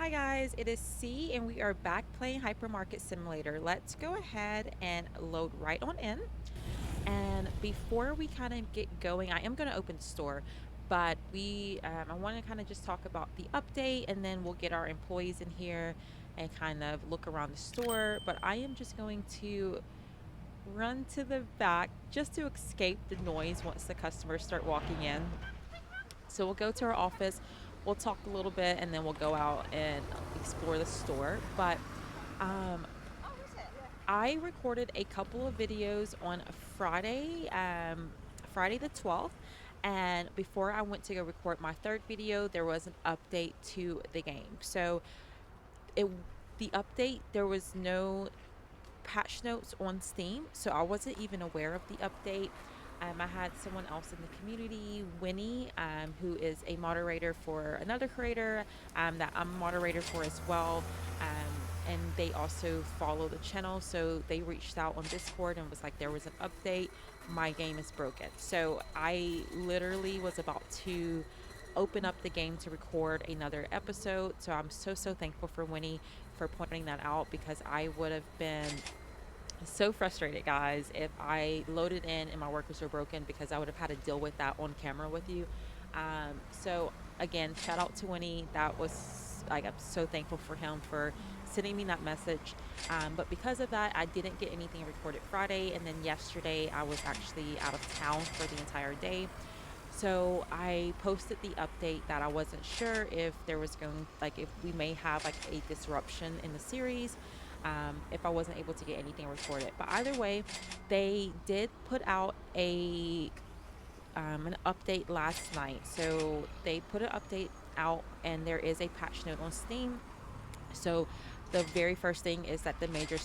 Hi guys, it is C and we are back playing Hypermarket Simulator. Let's go ahead and load right on in. And before we kind of get going, I am going to open the store, but I want to kind of just talk about the update and then we'll get our employees in here and kind of look around the store. But I am just going to run to the back just to escape the noise once the customers start walking in. So we'll go to our office, we'll talk a little bit, and then we'll go out and explore the store. But um, I recorded a couple of videos on Friday, Friday the 12th. And before I went to go record my third video, there was an update to the game. So it the update, there was no patch notes on Steam, so I wasn't even aware of the update. I had someone else in the community, Winnie, who is a moderator for another creator that I'm a moderator for as well. And they also follow the channel, so they reached out on Discord and was like, there was an update. My game is broken. So I literally was about to open up the game to record another episode. So I'm so thankful for Winnie for pointing that out, because I would have been so frustrated, guys, if I loaded in and my workers were broken, because I would have had to deal with that on camera with you. So again, shout out to Winnie. That was like, I'm so thankful for him for sending me that message. But because of that, I didn't get anything recorded Friday, and then yesterday I was actually out of town for the entire day. So I posted the update that I wasn't sure if there was if we may have like a disruption in the series, if I wasn't able to get anything recorded. But either way, they did put out an update last night. So they put an update out, and there is a patch note on Steam. So the very first thing is that the major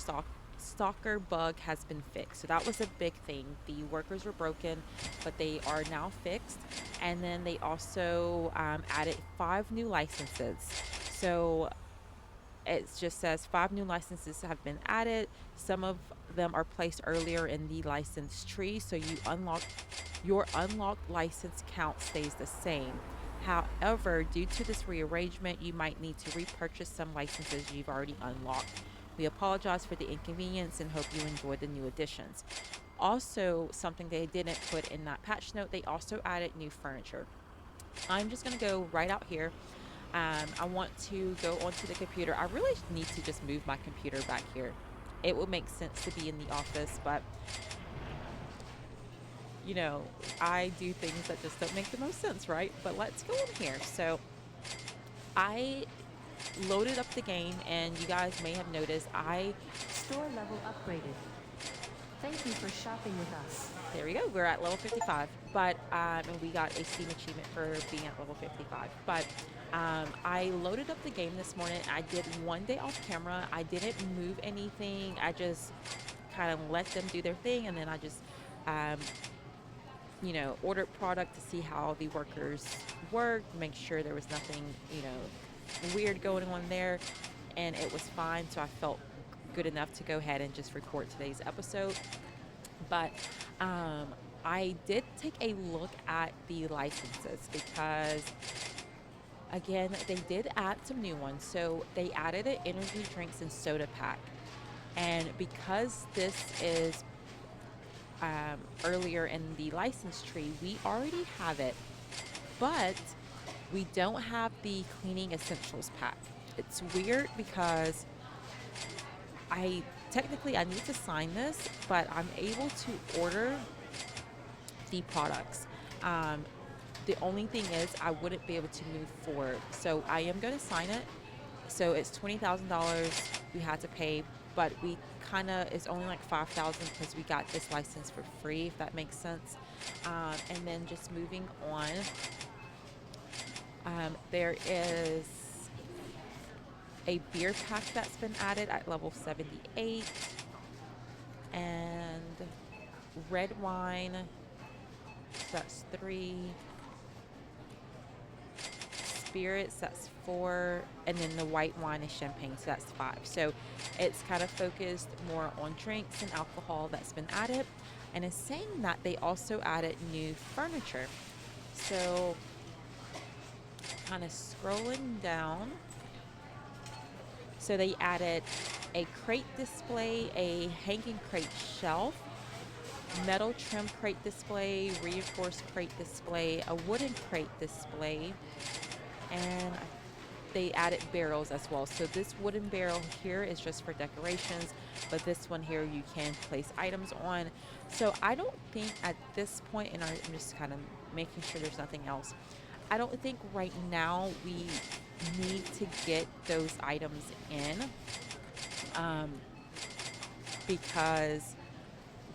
stalker bug has been fixed. So that was a big thing. The workers were broken, but they are now fixed. And then they also added 5 new licenses. So it just says 5 new licenses have been added. Some of them are placed earlier in the license tree, so your unlocked license count stays the same. However, due to this rearrangement, you might need to repurchase some licenses you've already unlocked. We apologize for the inconvenience and hope you enjoy the new additions. Also, something they didn't put in that patch note, they also added new furniture. I'm just going to go right out here. I want to go onto the computer. I really need to just move my computer back here. It would make sense to be in the office, but I do things that just don't make the most sense, right? But let's go in here. So I loaded up the game, and you guys may have noticed Store level upgraded. Thank you for shopping with us. there we go. We're at level 55, but and we got a Steam achievement for being at level 55. But I loaded up the game this morning. I did one day off camera. I didn't move anything. I just kind of let them do their thing, and then I just ordered product to see how the workers worked, make sure there was nothing weird going on there, and it was fine. So I felt good enough to go ahead and just record today's episode. But I did take a look at the licenses, because again, they did add some new ones. So they added an energy drinks and soda pack, and because this is earlier in the license tree, we already have it, but we don't have the cleaning essentials pack. It's weird because I need to sign this, but I'm able to order the products. The only thing is I wouldn't be able to move forward. So I am going to sign it. So it's $20,000 we had to pay, but it's only like 5,000 because we got this license for free, if that makes sense. And then just moving on, there is a beer pack that's been added at level 78, and red wine, so that's 3, spirits, that's 4, and then the white wine is champagne, so that's 5. So it's kind of focused more on drinks and alcohol that's been added. And it's saying that they also added new furniture. So kind of scrolling down, So they added a crate display, a hanging crate shelf, metal trim crate display, reinforced crate display, a wooden crate display, and they added barrels as well. So this wooden barrel here is just for decorations, but this one here you can place items on. So I don't think at this point, and I'm just kind of making sure there's nothing else. I don't think right now we need to get those items in, um, because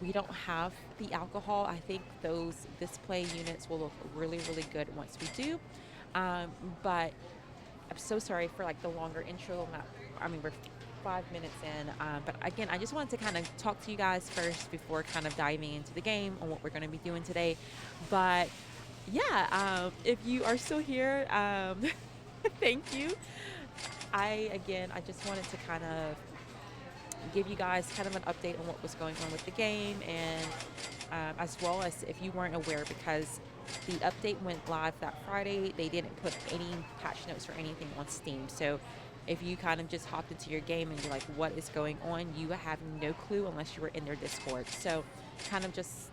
we don't have the alcohol. I think those display units will look really, really good once we do. Um, but I'm so sorry for like the longer intro. I mean, we're 5 minutes in. But again, I just wanted to kind of talk to you guys first before kind of diving into the game and what we're going to be doing today. But yeah, if you are still here, thank you. I just wanted to kind of give you guys kind of an update on what was going on with the game, and as well as if you weren't aware, because the update went live that Friday, they didn't put any patch notes or anything on Steam. So if you kind of just hopped into your game and you're like, what is going on? You have no clue unless you were in their Discord. So kind of just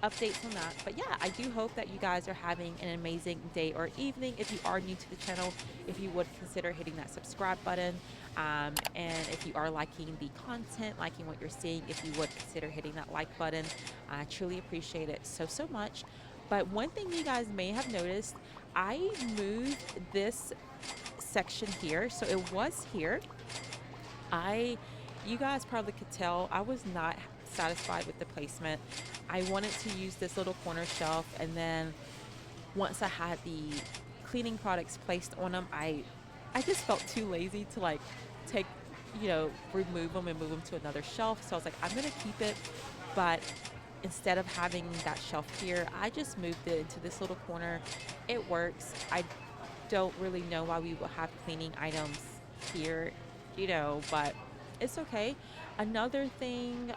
updates on that. But yeah, I do hope that you guys are having an amazing day or evening. If you are new to the channel, if you would consider hitting that subscribe button. And if you are liking the content, liking what you're seeing, if you would consider hitting that like button, I truly appreciate it so, so much. But one thing you guys may have noticed, I moved this section here. So it was here. You guys probably could tell I was not satisfied with the placement. I wanted to use this little corner shelf, and then once I had the cleaning products placed on them, I just felt too lazy to like take, remove them and move them to another shelf. So I was like, I'm gonna keep it, but instead of having that shelf here, I just moved it into this little corner. It works. I don't really know why we will have cleaning items here, but it's okay. Another thing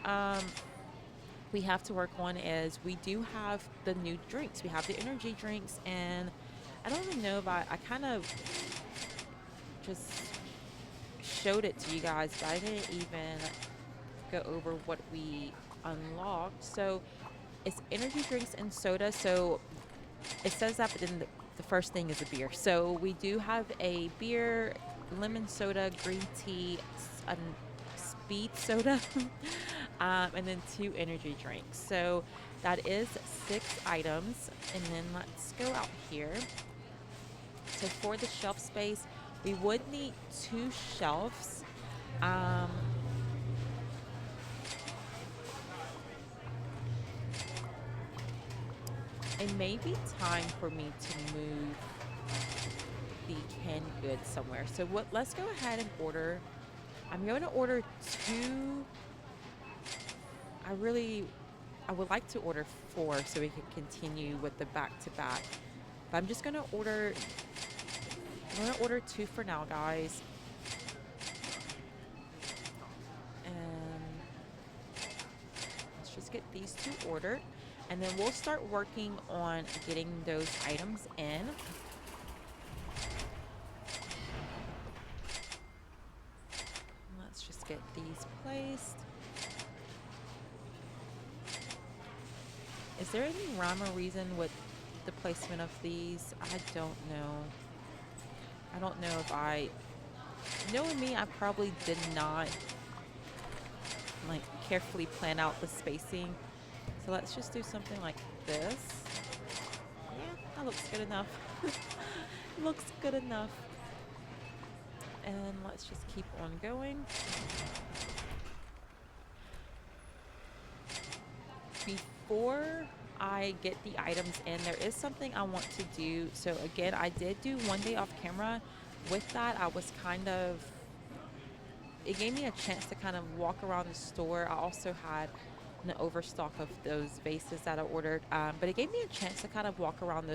we have to work on is we do have the new drinks. We have the energy drinks, and I don't even know if I kind of just showed it to you guys, but I didn't even go over what we unlocked. So it's energy drinks and soda. So it says that, but then the first thing is a beer. So we do have a beer, lemon soda, green tea, a speed soda, and then 2 energy drinks. So that is 6 items. And then let's go out here. So for the shelf space, we would need 2 shelves. It may be time for me to move the canned goods somewhere. So let's go ahead and order. I'm going to order 2. I would like to order 4 so we can continue with the back-to-back. But I'm just going to order, 2 for now, guys. And let's just get these 2 ordered. And then we'll start working on getting those items in. Let's just get these placed. Is there any rhyme or reason with the placement of these? I don't know. I don't know if knowing me, I probably did not like carefully plan out the spacing. So let's just do something like this. Yeah, that looks good enough. Looks good enough. And let's just keep on going. Before I get the items in, there is something I want to do. So again, I did do one day off camera. With that, I was it gave me a chance to kind of walk around the store. I also had an overstock of those vases that I ordered, but it gave me a chance to kind of walk around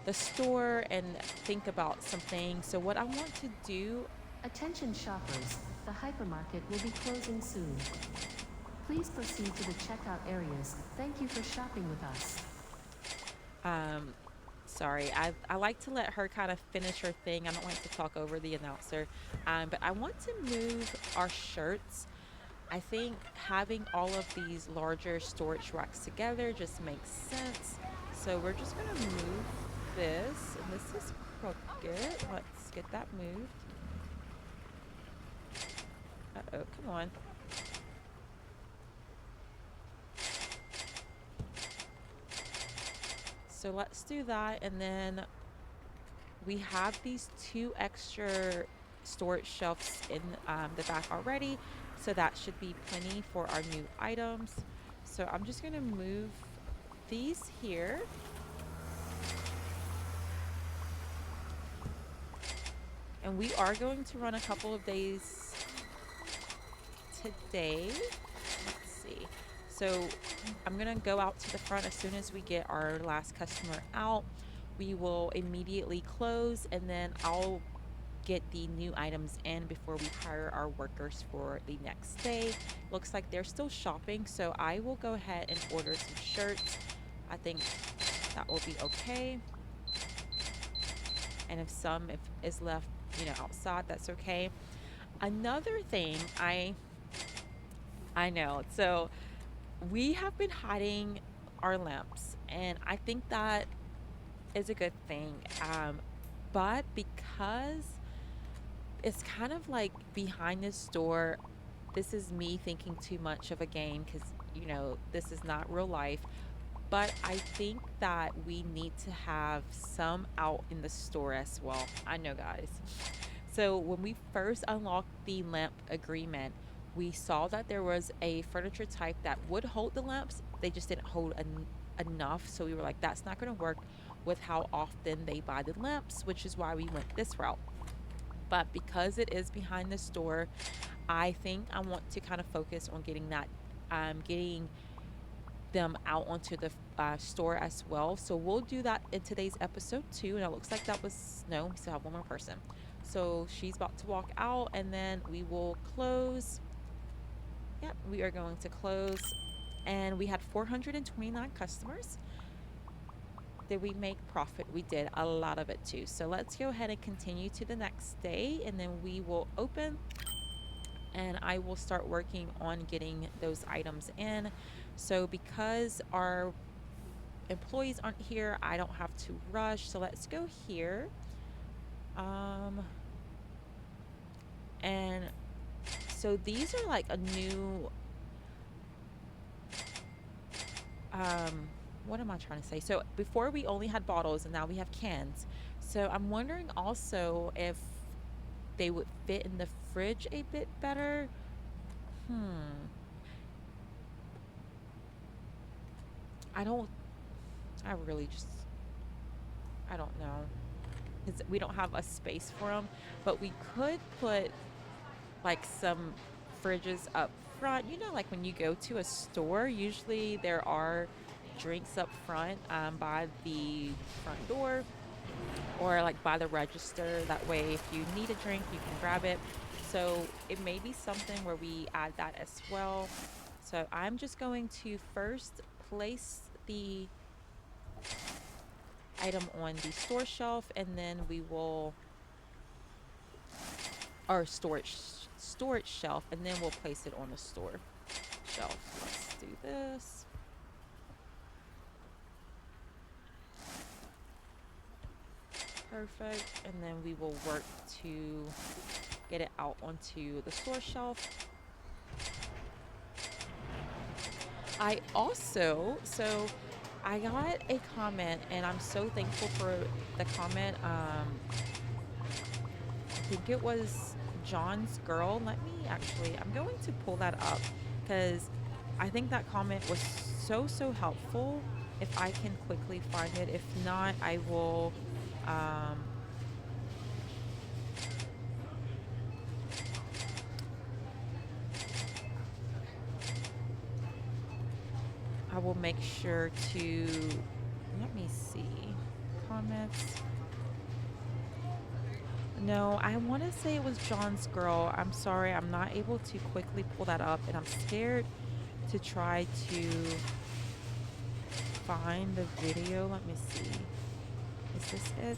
the store and think about some things. So what I want to do. Attention shoppers, the hypermarket will be closing soon. Please proceed to the checkout areas. Thank you for shopping with us. Sorry, I like to let her kind of finish her thing. I don't like to talk over the announcer. But I want to move our shirts. I think having all of these larger storage racks together just makes sense. So we're just gonna move this, and this is crooked. Let's get that moved. Uh-oh, come on. So let's do that, and then we have these two extra storage shelves in the back already, so that should be plenty for our new items. So I'm just gonna move these here. And we are going to run a couple of days today. Let's see. So I'm going to go out to the front as soon as we get our last customer out. We will immediately close, and then I'll get the new items in before we hire our workers for the next day. Looks like they're still shopping, so I will go ahead and order some shirts. I think that will be okay. And if is left, outside, that's okay. Another thing I know. So we have been hiding our lamps, and I think that is a good thing. But because it's kind of like behind this door, this is me thinking too much of a game because this is not real life. But I think that we need to have some out in the store as well. I know, guys. So when we first unlocked the lamp agreement, we saw that there was a furniture type that would hold the lamps. They just didn't hold enough. So we were like, that's not going to work with how often they buy the lamps, which is why we went this route. But because it is behind the store, I think I want to kind of focus on getting them out onto the store as well. So we'll do that in today's episode too. And it looks like that was, no, we still have one more person. So she's about to walk out, and then we will close. Yep, we are going to close. And we had 429 customers. Did we make profit? We did a lot of it too. So let's go ahead and continue to the next day, and then we will open, and I will start working on getting those items in. So because our employees aren't here, I don't have to rush. So let's go here. And so these are like a new, what am I trying to say? So before we only had bottles, and now we have cans. So I'm wondering also if they would fit in the fridge a bit better. I don't, I really just, I don't know. Because we don't have a space for them, but we could put like some fridges up front. Like when you go to a store, usually there are drinks up front, by the front door, or like by the register. That way, if you need a drink, you can grab it. So it may be something where we add that as well. So I'm just going to first place the item on the store shelf, and then we will, or storage shelf, and then we'll place it on the store shelf. Let's do this. Perfect. And then we will work to get it out onto the store shelf. I got a comment, and I'm so thankful for the comment. I think it was John's girl. I'm going to pull that up because I think that comment was so helpful. If I can quickly find it. If not, I will, make sure to, let me see, comments. No, I want to say it was John's girl. I'm sorry, I'm not able to quickly pull that up, and I'm scared to try to find the video. Let me see. Is this it?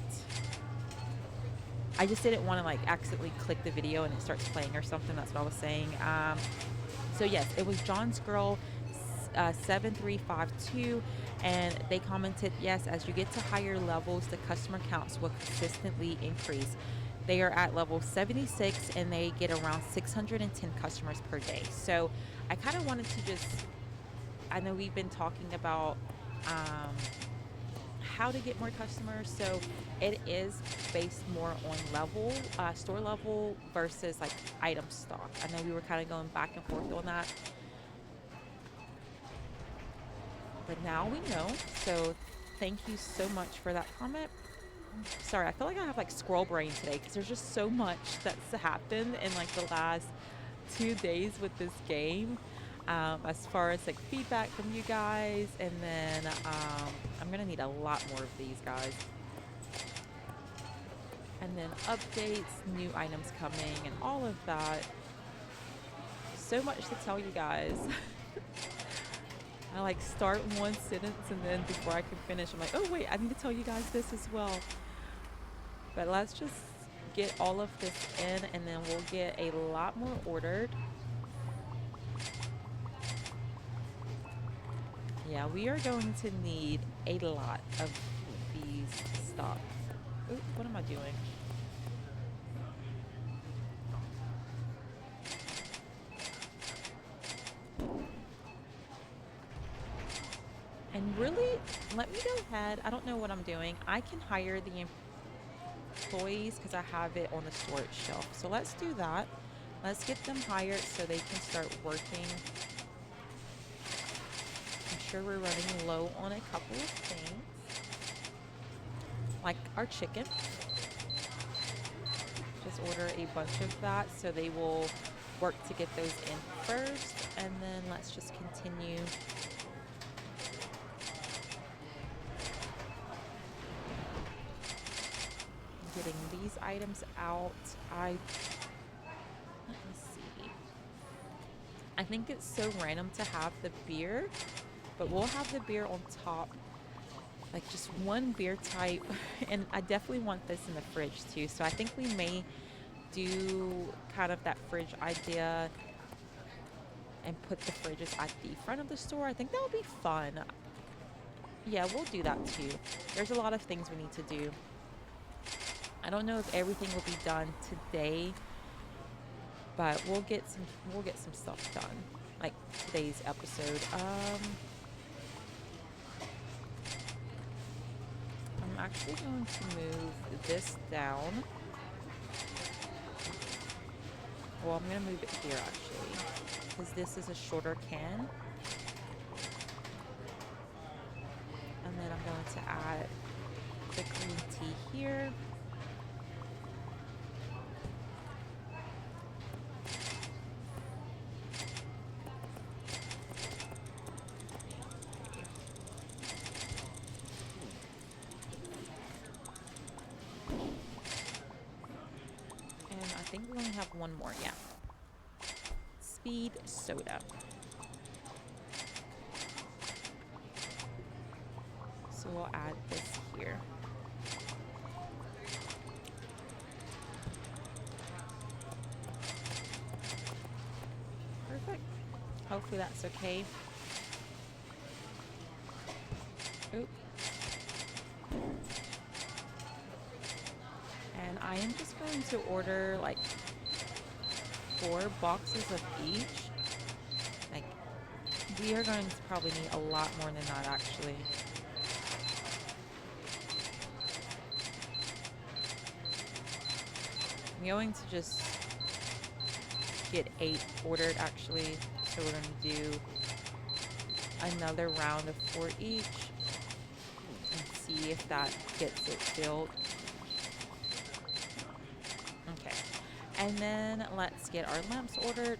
I just didn't want to like accidentally click the video and it starts playing or something. That's what I was saying. So yes, it was John's Girl 7352, and they commented, yes, as you get to higher levels, the customer counts will consistently increase. They are at level 76 and they get around 610 customers per day. So I kind of wanted to just, I know we've been talking about um, how to get more customers. So it is based more on level, store level versus like item stock. I know we were kind of going back and forth on that, but now we know. So thank you so much for that comment. Sorry, I feel like I have like squirrel brain today because there's just so much that's happened in like the last 2 days with this game. As far as like feedback from you guys, and then I'm gonna need a lot more of these guys. And then updates, new items coming, and all of that. So much to tell you guys. I like start one sentence and then before I can finish, I'm like, oh wait, I need to tell you guys this as well. But let's just get all of this in and then we'll get a lot more ordered. Yeah, we are going to need a lot of these stock. Ooh, what am I doing? And really, let me go ahead. I don't know what I'm doing. I can hire the employees because I have it on the storage shelf. So let's do that. Let's get them hired so they can start working. I'm sure we're running low on a couple of things, like our chicken. Just order a bunch of that so they will work to get those in first, and then let's just continue. Getting these items out. Let me see. I think it's so random to have the beer, but we'll have the beer on top, like just one beer type. And I definitely want this in the fridge too. So I think we may do kind of that fridge idea and put the fridges at the front of the store. I think that would be fun. Yeah, we'll do that too. There's a lot of things we need to do. I don't know if everything will be done today, but we'll get some stuff done, like today's episode. I'm actually going to move this down. Well, I'm going to move it here actually, because this is a shorter can. And then I'm going to add the green tea here. I think we only have one more, yeah. Speed soda. So we'll add this here. Perfect. Hopefully that's okay. Oop. And I am just going to order like 4 boxes of each. Like, we are going to probably need a lot more than that actually. I'm going to just get 8 ordered actually. So we're going to do another round of 4 each and see if that gets it filled. Okay, and then let's get our lamps ordered.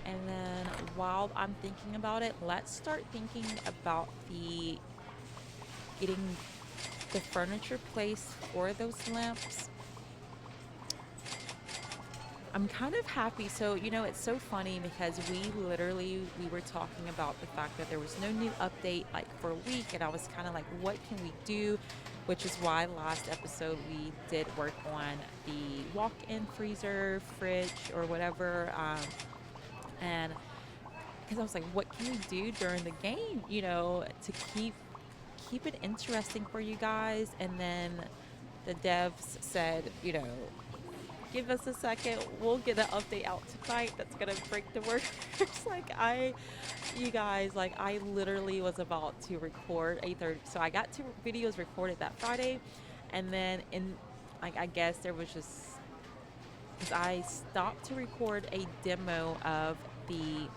And then while I'm thinking about it, let's start thinking about getting the furniture placed for those lamps. I'm kind of happy. So, it's so funny because we were talking about the fact that there was no new update like for a week, and I was kind of like, what can we do? Which is why last episode we did work on the walk-in freezer, fridge, or whatever. And because I was like, what can we do during the game, to keep it interesting for you guys? And then the devs said, give us a second. We'll get an update out tonight that's gonna break the workers. like you guys, like I literally was about to record 8:30. So I got two videos recorded that Friday, and then like I guess there was just because I stopped to record a demo of the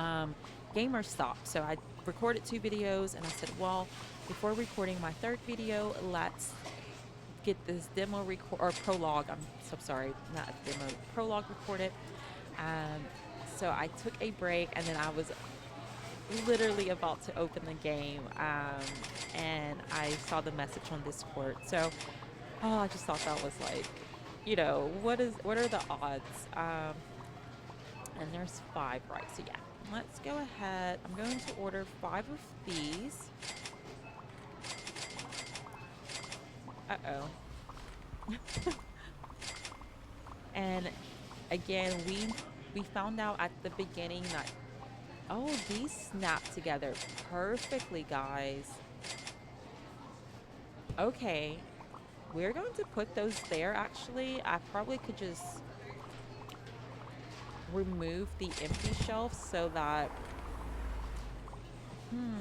um, gamer stop. So I recorded two videos, and I said, well, before recording my third video, let's get this demo record or prologue. I'm so sorry, not a demo, prologue recorded. Um, so I took a break, and then I was literally about to open the game, and I saw the message on Discord. So, oh, I just thought that was like, what are the odds? And there's five, right? So yeah, let's go ahead. I'm going to order 5 of these. Uh-oh. And again, we found out at the beginning that, oh, these snap together perfectly, guys. Okay, we're going to put those there. Actually, I probably could just remove the empty shelf so that, hmm,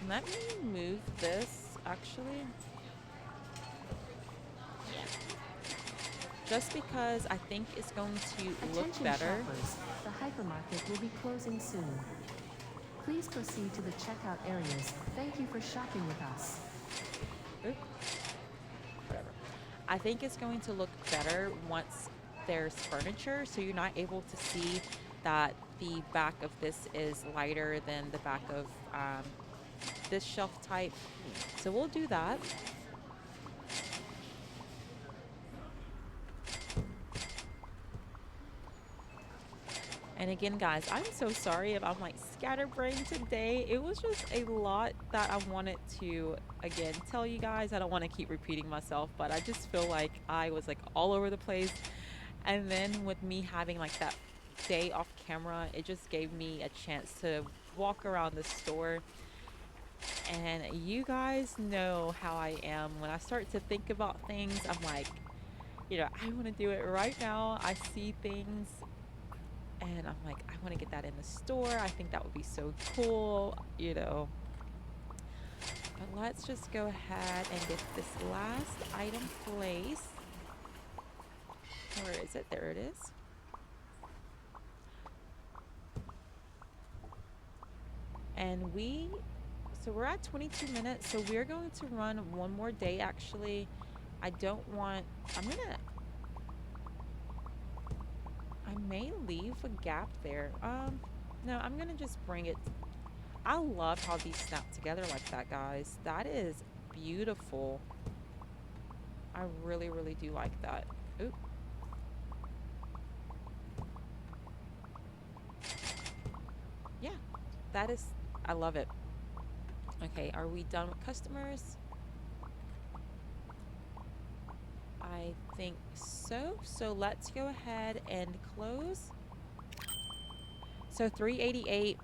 let me move this actually. Yeah, just because I think it's going to look Attention better. shoppers, the hypermarket will be closing soon. Please proceed to the checkout areas. Thank you for shopping with us. Oop, whatever. I think it's going to look better once there's furniture, so you're not able to see that the back of this is lighter than the back of this shelf type. So we'll do that. And again, guys, I'm so sorry if I'm like scatterbrained today. It was just a lot that I wanted to, again, tell you guys. I don't want to keep repeating myself, but I just feel like I was like all over the place. And then with me having like that day off camera, it just gave me a chance to walk around the store. And you guys know how I am. When I start to think about things, I'm like, I want to do it right now. I see things and I'm like, I want to get that in the store. I think that would be so cool. But let's just go ahead and get this last item placed. Where is it? There it is. And so we're at 22 minutes. So we're going to run one more day, actually. I may leave a gap there. No, I'm gonna just bring it. I love how these snap together like that, guys. That is beautiful. I really, really do like that. Oop. Yeah, I love it. Okay, are we done with customers? I think so. So let's go ahead and close. So 388,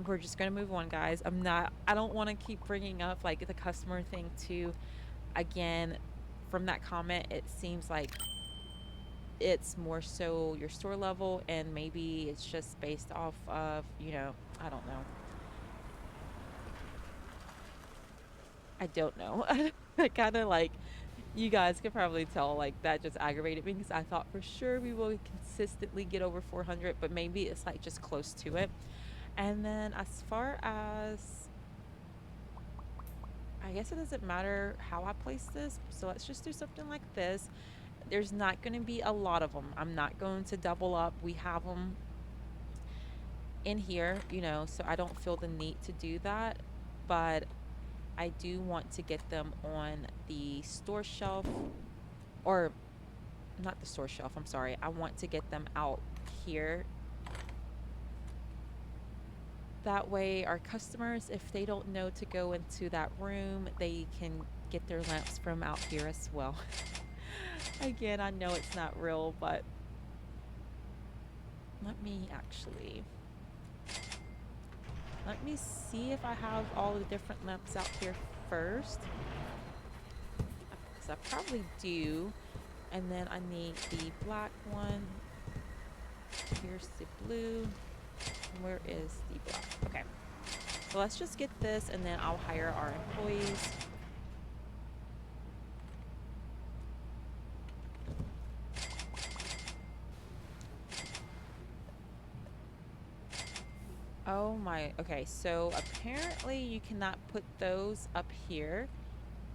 we're just going to move on, guys. I don't want to keep bringing up like the customer thing too. Again, from that comment, it seems like it's more so your store level, and maybe it's just based off of, I don't know. I don't know. I kind of like, you guys could probably tell, like, that just aggravated me because I thought for sure we will consistently get over 400, but maybe it's like just close to it. And then as far as, I guess it doesn't matter how I place this. So let's just do something like this. There's not going to be a lot of them. I'm not going to double up. We have them in here, so I don't feel the need to do that. But I do want to get them on the store shelf, or not the store shelf, I'm sorry. I want to get them out here. That way our customers, if they don't know to go into that room, they can get their lamps from out here as well. Again, I know it's not real, but let me see if I have all the different lamps out here first. Because I probably do. And then I need the black one. Here's the blue. Where is the black? Okay. So let's just get this and then I'll hire our employees. Oh my, okay, so apparently you cannot put those up here.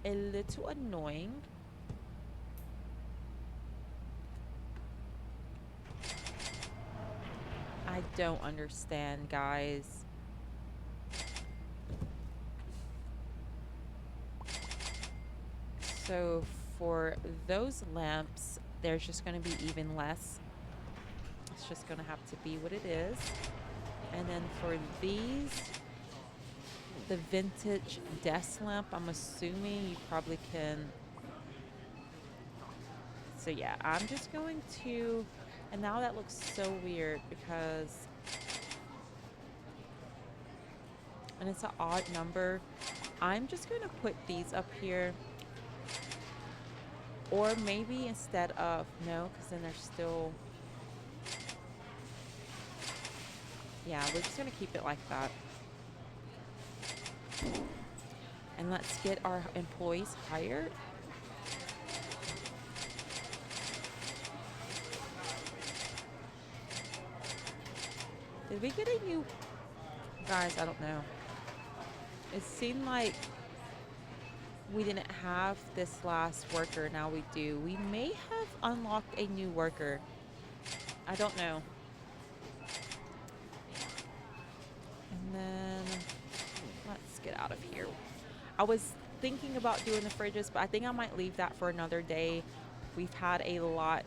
A little annoying. I don't understand, guys. So for those lamps, there's just going to be even less. It's just going to have to be what it is. And then for these, the vintage desk lamp, I'm assuming you probably can. So yeah, I'm just going to, and now that looks so weird because, and it's an odd number. I'm just going to put these up here. Or maybe instead of, no, because then they're still, yeah, we're just going to keep it like that. And let's get our employees hired. Did we get a new, guys, I don't know. It seemed like we didn't have this last worker. Now we do. We may have unlocked a new worker. I don't know. And then let's get out of here. I was thinking about doing the fridges, but I think I might leave that for another day. We've had a lot,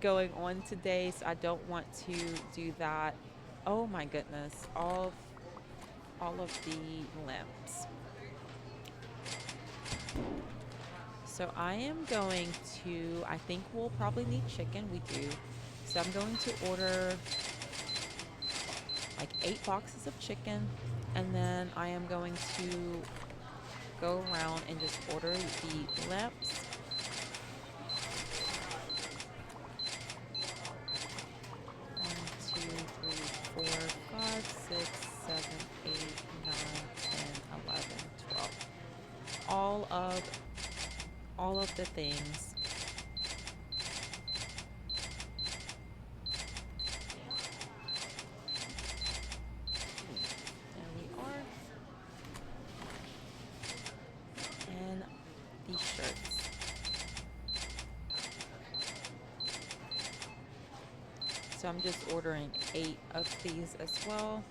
going on today, so I don't want to do that. Oh my goodness, all of the lamps. So I am going to, I think we'll probably need chicken. We do. So I'm going to order like 8 boxes of chicken. And then I am going to go around and just order the lamps. One, 2, 3, 4, 5, 6, 7, 8, 9, 10, 11, 12. All of the things. There we are. And these shirts. So I'm just ordering 8 of these as well.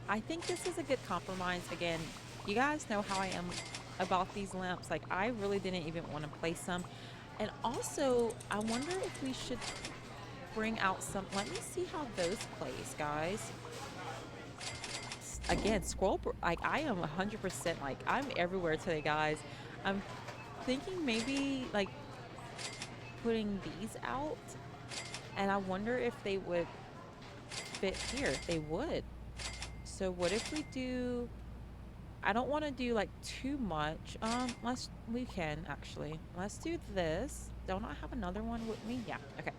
I think this is a good compromise. Again, you guys know how I am about these lamps. Like, I really didn't even want to place them. And also, I wonder if we should bring out some, let me see how those place, guys. Again, like, I am 100%, like, I'm everywhere today, guys. I'm thinking maybe, like, putting these out. And I wonder if they would fit here. They would. So what if we do, I don't want to do like too much. We can actually. Let's do this. Don't I have another one with me? Yeah, okay.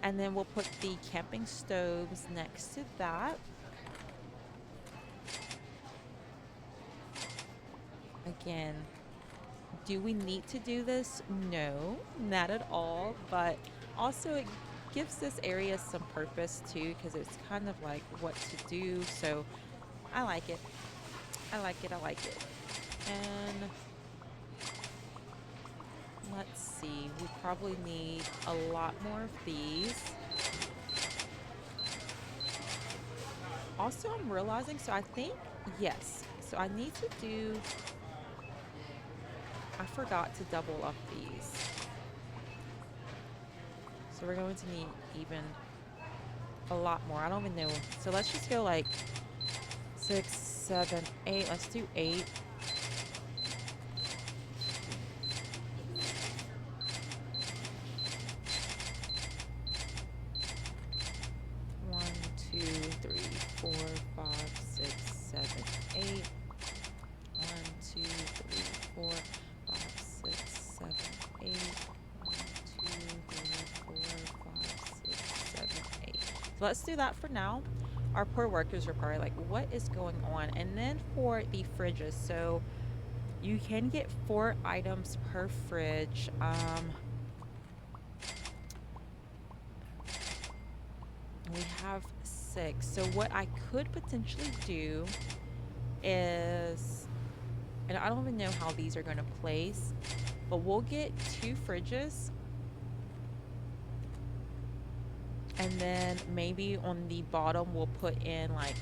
And then we'll put the camping stoves next to that. Again, do we need to do this? No, not at all. But also it gives this area some purpose too, because it's kind of like what to do. So I like it. I like it. And Let's see. We probably need a lot more of these. Also, I'm realizing, so I think, yes. So I need to do, I forgot to double up these. So we're going to need even a lot more. I don't even know. So let's just go like 6, 7, 8. Let's do 8. One, 2, 3, 4, 5, 6, 7, 8. 1, 2, 3, 4, 5, 6, 7, 8. 1, 2, 3, 4, 5, 6, 7, 8. So let's do that for now. Our poor workers are probably like, what is going on? And then for the fridges, so you can get 4 items per fridge. We have 6. So what I could potentially do is, and I don't even know how these are going to place, but we'll get 2 fridges. And then maybe on the bottom, we'll put in like,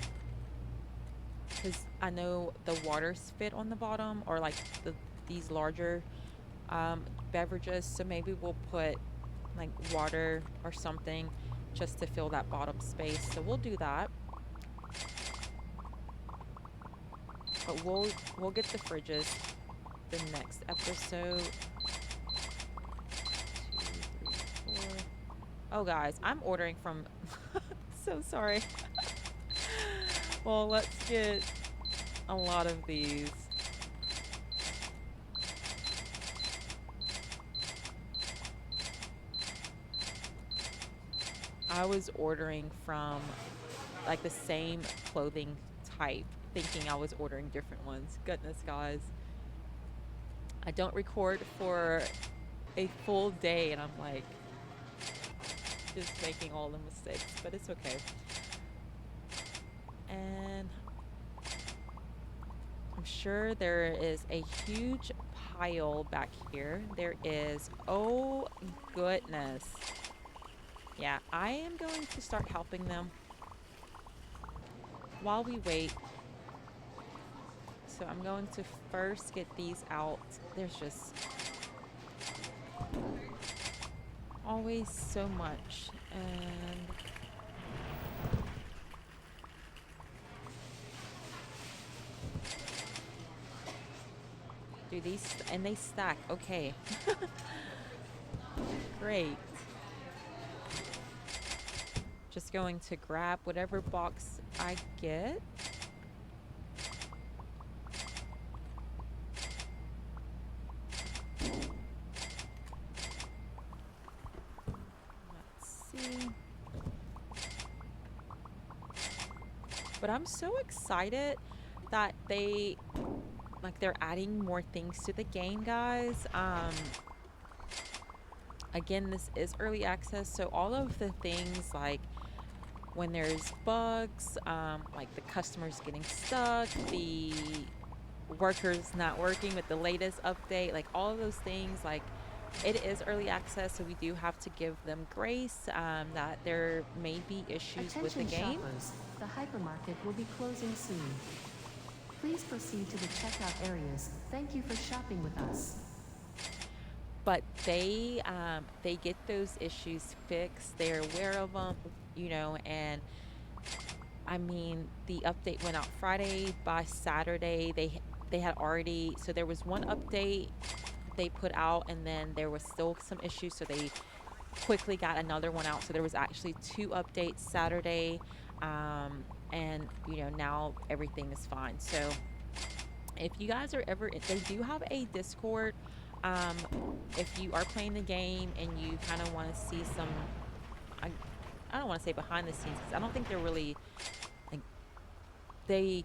because I know the waters fit on the bottom, or like these larger beverages. So maybe we'll put like water or something just to fill that bottom space. So we'll do that. But we'll get the fridges the next episode. 2, 3, 4. Oh, guys, I'm ordering from. So sorry. Well, let's get a lot of these. I was ordering from like the same clothing type, thinking I was ordering different ones. Goodness, guys. I don't record for a full day, and I'm like just making all the mistakes, but it's okay. And I'm sure there is a huge pile back here. There is. Oh, goodness. Yeah, I am going to start helping them while we wait. So I'm going to first get these out. There's just always so much. And do these, and they stack. Okay. Great. Just going to grab whatever box I get. Let's see. But I'm so excited that they're adding more things to the game, guys. Again, this is early access, so all of the things like when there's bugs, like the customers getting stuck, the workers not working with the latest update, like all of those things, like it is early access, so we do have to give them grace, that there may be issues with the Attention game. shoppers, the hypermarket will be closing soon. Please proceed to the checkout areas. Thank you for shopping with us. But they get those issues fixed. They're aware of them, and I mean, the update went out Friday. By Saturday, they had already, so there was one update they put out, and then there was still some issues, so they quickly got another one out. So there was actually 2 updates Saturday, and now everything is fine. So if you guys are ever, they do have a Discord. Um, if you are playing the game and you kind of want to see some, I, I don't want to say behind the scenes, because I don't think they're really like, they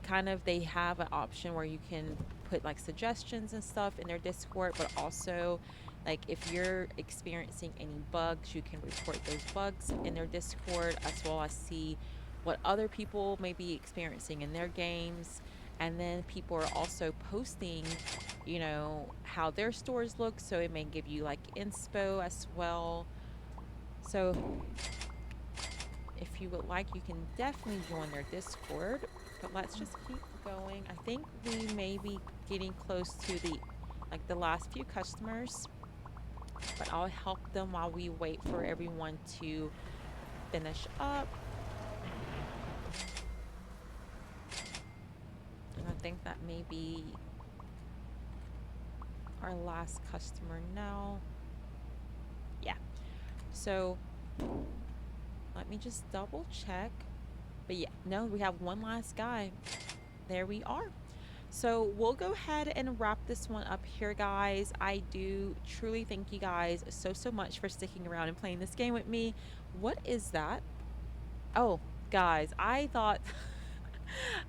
have an option where you can put like suggestions and stuff in their Discord, but also like if you're experiencing any bugs, you can report those bugs in their Discord, as well as see what other people may be experiencing in their games. And then people are also posting, how their stores look. So it may give you like inspo as well. So if you would like, you can definitely join their Discord. But let's just keep going. I think we may be getting close to the last few customers, but I'll help them while we wait for everyone to finish up. And I think that may be our last customer now. Yeah. So let me just double check. But yeah, no, we have one last guy. There we are. So we'll go ahead and wrap this one up here, guys. I do truly thank you guys so much for sticking around and playing this game with me. What is that? Oh, guys, I thought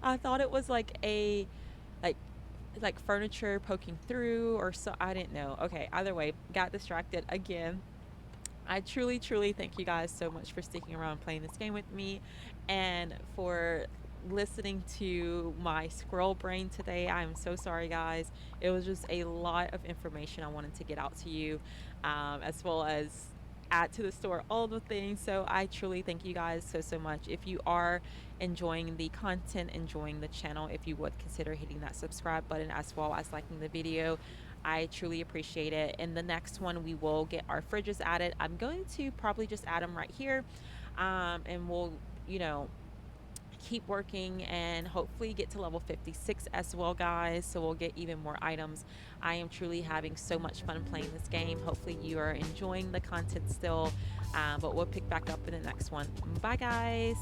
I thought it was like a like furniture poking through or so. I didn't know. Okay, either way, got distracted again. I truly thank you guys so much for sticking around and playing this game with me and for listening to my squirrel brain today. I'm so sorry, guys. It was just a lot of information I wanted to get out to you, as well as add to the store all the things. So I truly thank you guys so much. If you are enjoying the content, enjoying the channel, if you would consider hitting that subscribe button as well as liking the video, I truly appreciate it. In the next one, we will get our fridges added. I'm going to probably just add them right here, and we'll, keep working and hopefully get to level 56 as well, guys. So we'll get even more items. I am truly having so much fun playing this game. Hopefully you are enjoying the content still, but we'll pick back up in the next one. Bye, guys.